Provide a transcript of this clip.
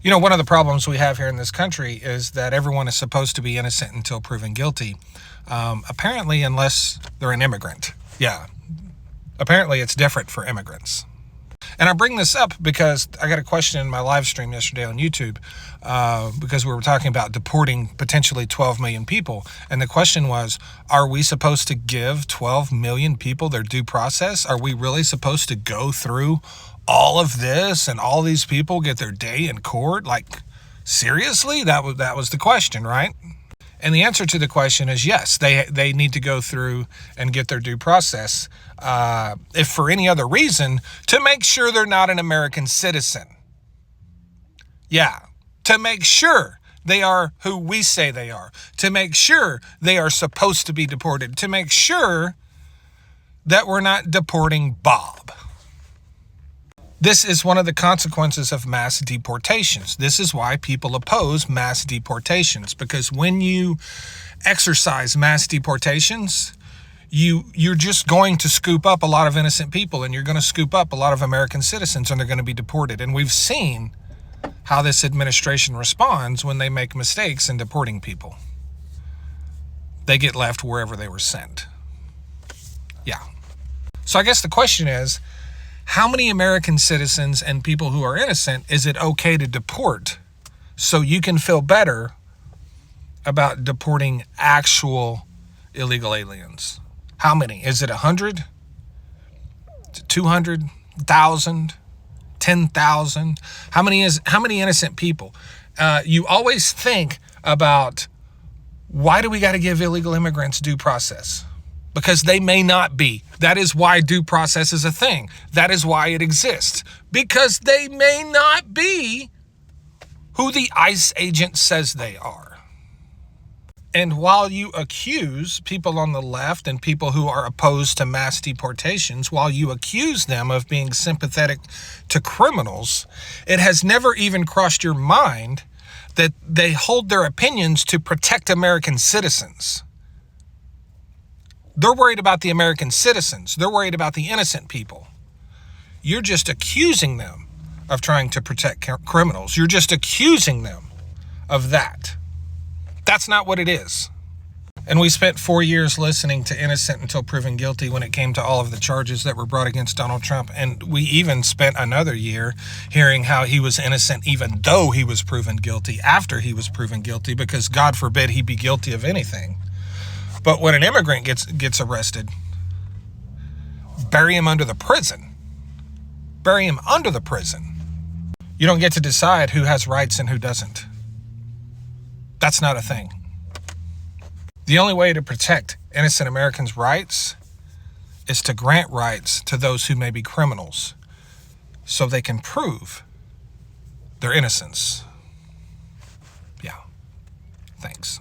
One of the problems we have here in this country is that everyone is supposed to be innocent until proven guilty. Apparently, unless they're an immigrant. Yeah. Apparently, it's different for immigrants. And I bring this up because I got a question in my live stream yesterday on YouTube because we were talking about deporting potentially 12 million people. And the question was, are we supposed to give 12 million people their due process? Are we really supposed to go through all of this and all these people get their day in court? Like, seriously? That was the question, right? And the answer to the question is yes, they need to go through and get their due process, if for any other reason, to make sure they're not an American citizen. Yeah, to make sure they are who we say they are, to make sure they are supposed to be deported, to make sure that we're not deporting Bob. This is one of the consequences of mass deportations. This is why people oppose mass deportations, because when you exercise mass deportations, you're just going to scoop up a lot of innocent people, and you're going to scoop up a lot of American citizens, and they're going to be deported. And we've seen how this administration responds when they make mistakes in deporting people. They get left wherever they were sent. Yeah. So I guess the question is, how many American citizens and people who are innocent is it okay to deport so you can feel better about deporting actual illegal aliens? How many? Is it 100? 200? 1,000? 10,000? How many innocent people? You always think about, why do we got to give illegal immigrants due process? Because they may not be. That is why due process is a thing. That is why it exists. Because they may not be who the ICE agent says they are. And while you accuse people on the left and people who are opposed to mass deportations, while you accuse them of being sympathetic to criminals, it has never even crossed your mind that they hold their opinions to protect American citizens. They're worried about the American citizens. They're worried about the innocent people. You're just accusing them of trying to protect criminals. You're just accusing them of that. That's not what it is. And we spent 4 years listening to innocent until proven guilty when it came to all of the charges that were brought against Donald Trump. And we even spent another year hearing how he was innocent even though he was proven guilty after he was proven guilty, because God forbid he be guilty of anything. But when an immigrant gets arrested, bury him under the prison. Bury him under the prison. You don't get to decide who has rights and who doesn't. That's not a thing. The only way to protect innocent Americans' rights is to grant rights to those who may be criminals so they can prove their innocence. Yeah. Thanks.